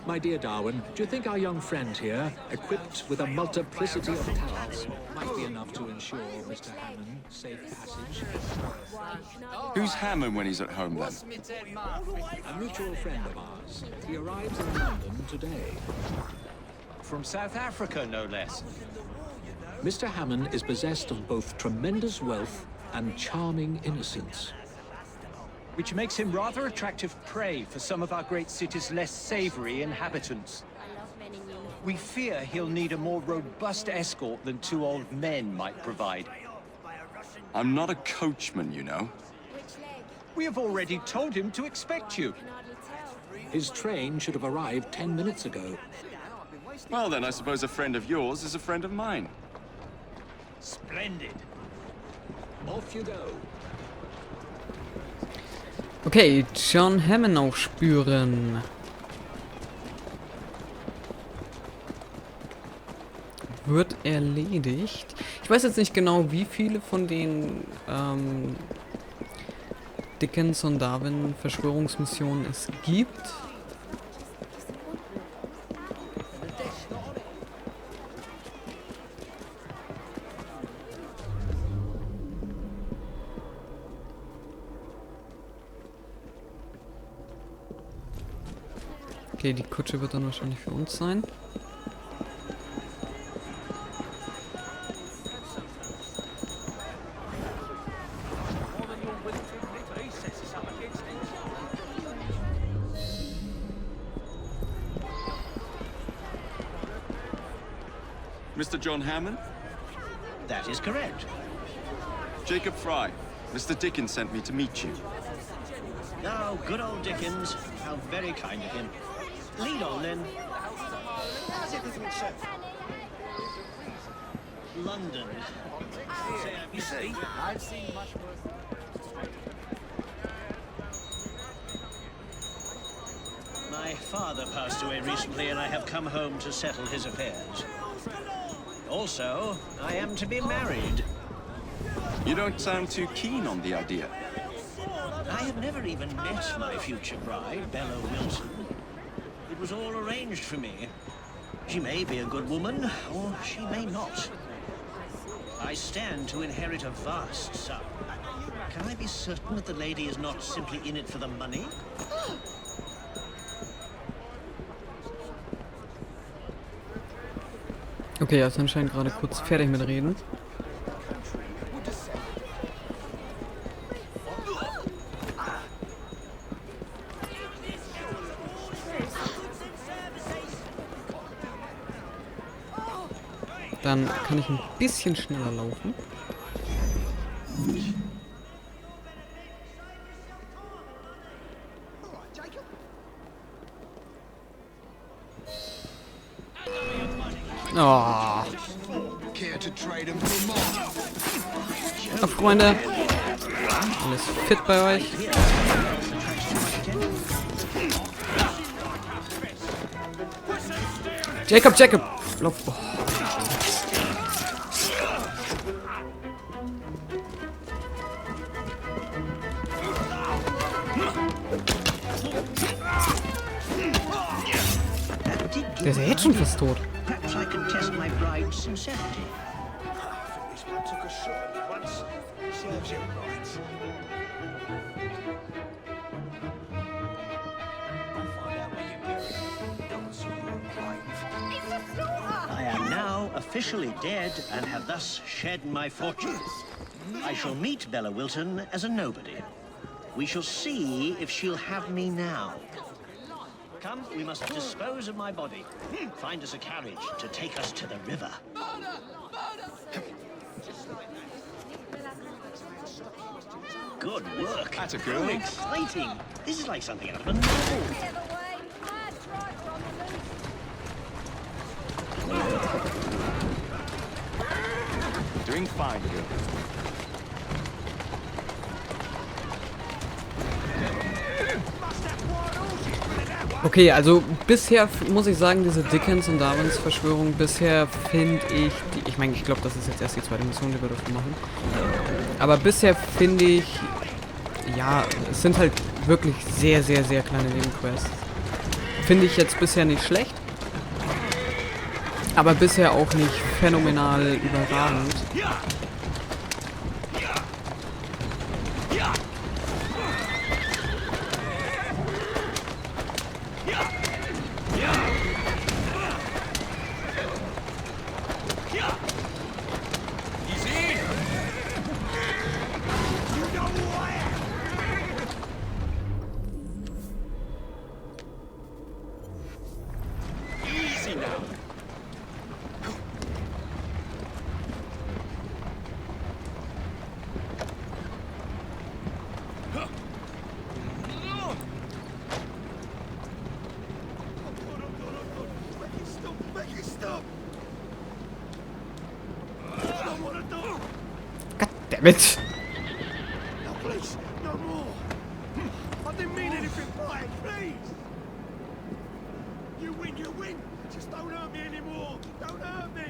My dear Darwin, do you think our young friend here, equipped with a multiplicity of talents, might be enough to ensure Mr. Hammond safe passage? Who's Hammond when he's at home, then? A mutual friend of ours. He arrives in London today. From South Africa, no less. Mr. Hammond is possessed of both tremendous wealth and charming innocence, Which makes him rather attractive prey for some of our great city's less savory inhabitants. We fear he'll need a more robust escort than two old men might provide. I'm not a coachman, you know. We have already told him to expect you. His train should have arrived 10 minutes ago. Well, then I suppose a friend of yours is a friend of mine. Splendid. Off you go. Okay, John Hammond aufspüren. Wird erledigt. Ich weiß jetzt nicht genau, wie viele von den Dickens und Darwin Verschwörungsmissionen es gibt. Okay, die Kutsche wird dann wahrscheinlich für uns sein. Mr. John Hammond? That is correct. Jacob Frye. Mr. Dickens sent me to meet you. Oh, good old Dickens. How very kind of him. Lead on, then. How's everything, sir? London. You see, I've seen much worse. My father passed away recently, and I have come home to settle his affairs. Also, I am to be married. You don't sound too keen on the idea. I have never even met my future bride, Bella Wilson. It was all arranged for me. She may be a good woman, or she may not. I stand to inherit a vast sum. Can I be certain that the lady is not simply in it for the money? Okay, er ist anscheinend gerade kurz fertig mit Reden. Dann kann ich ein bisschen schneller laufen. Oh. Ja, Freunde. Alles fit bei euch. Jacob! Lauf. Oh. Der ist ja jetzt schon fast tot. Perhaps I can test my bride's sincerity. I am now officially dead and have thus shed my fortune. I shall meet Bella Wilton as a nobody. We shall see if she'll have me now. Come, we must dispose of my body. Find us a carriage to take us to the river. Good work. That's a girl. How exciting. This is like something out of a novel. Doing fine, girl. Okay, also bisher muss ich sagen, diese Dickens und Darwins Verschwörung, bisher finde ich die, ich meine, ich glaube, das ist jetzt erst die zweite Mission, die wir dafür machen. Aber bisher finde ich, ja, es sind halt wirklich sehr, sehr, sehr kleine Nebenquests. finde ich jetzt bisher nicht schlecht. Aber bisher auch nicht phänomenal überragend. Mit. No, please, no more. I didn't mean anything by it, please. You win. Just don't hurt me anymore. Don't hurt me.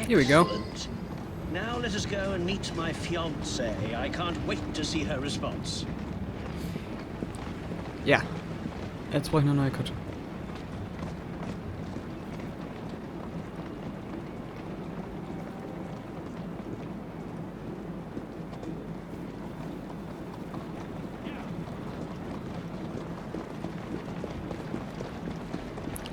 Here we go. Excellent. Now let us go and meet my fiancée. I can't wait to see her response. Ja. Jetzt brauche ich eine neue Kutte.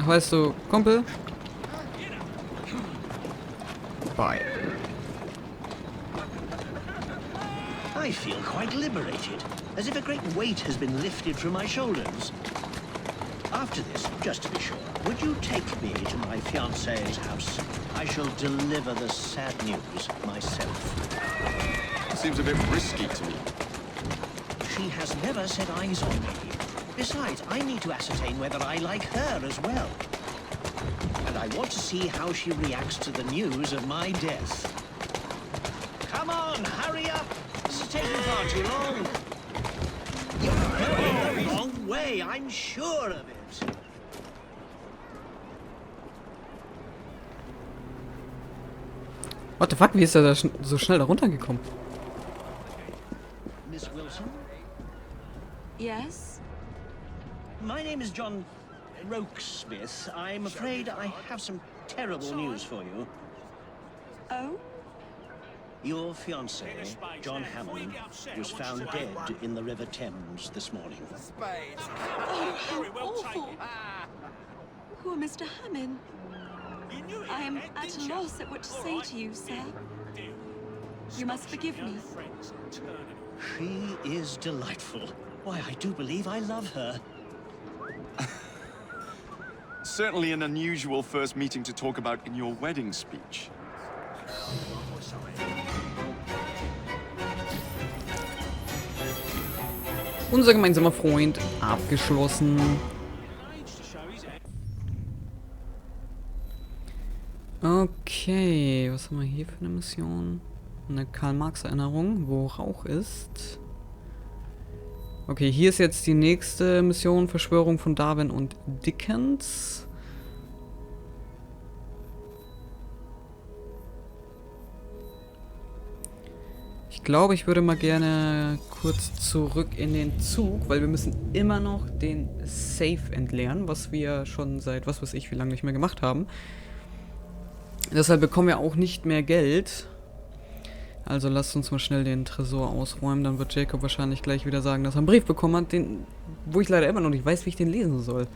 Ach, weißt du, Kumpel? Bye. I feel quite liberated, as if a great weight has been lifted from my shoulders. After this, just to be sure, would you take me to my fiancée's house? I shall deliver the sad news myself. Seems a bit risky to me. She has never set eyes on me. Besides, I need to ascertain whether I like her as well. And I want to see how she reacts to the news of my death. Come on, hurry up! This is taking far too long. You're going the wrong way, I'm sure of it. What the fuck, wie ist er da so schnell da runtergekommen? Miss Wilson? Yes? My name is John Rokesmith. I'm afraid I have some terrible news for you. Oh? Your fiancé, John Hammond, was found dead in the River Thames this morning. Oh, how awful! Poor Mr. Hammond. I am at a loss at what to say to you, sir. You must forgive me. She is delightful. Why, I do believe I love her. Certainly an unusual first meeting to talk about in your wedding speech. Unser gemeinsamer Freund abgeschlossen. Okay, was haben wir hier für eine Mission? Eine Karl-Marx-Erinnerung, wo Rauch ist. Okay, hier ist jetzt die nächste Mission, Verschwörung von Darwin und Dickens. Ich glaube, ich würde mal gerne kurz zurück in den Zug, weil wir müssen immer noch den Safe entleeren, was wir schon seit was weiß ich wie lange nicht mehr gemacht haben. Deshalb bekommen wir auch nicht mehr Geld. Also lasst uns mal schnell den Tresor ausräumen, dann wird Jacob wahrscheinlich gleich wieder sagen, dass er einen Brief bekommen hat, wo ich leider immer noch nicht weiß, wie ich den lesen soll.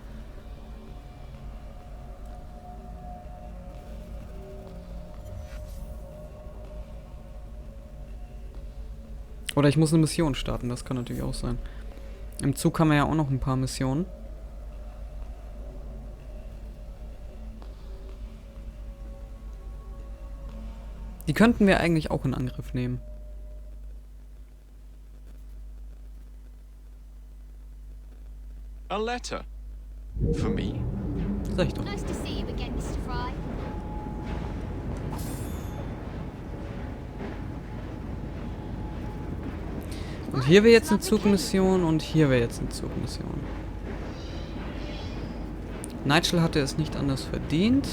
Oder ich muss eine Mission starten, das kann natürlich auch sein. Im Zug haben wir ja auch noch ein paar Missionen. Die könnten wir eigentlich auch in Angriff nehmen. A letter? For me? Sag ich doch. Nice to see you again, Mr. Frye. Und hier wäre jetzt eine Zugmission und hier wäre jetzt eine Zugmission. Nigel hatte es nicht anders verdient.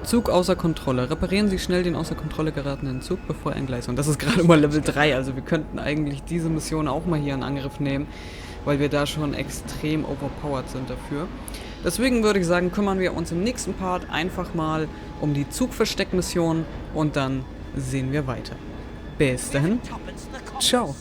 Zug außer Kontrolle. Reparieren Sie schnell den außer Kontrolle geratenen Zug, bevor er entgleist. Und das ist gerade mal Level 3, also wir könnten eigentlich diese Mission auch mal hier in Angriff nehmen, weil wir da schon extrem overpowered sind dafür. Deswegen würde ich sagen, kümmern wir uns im nächsten Part einfach mal um die Zugversteckmission und dann sehen wir weiter. Bis dahin, ciao!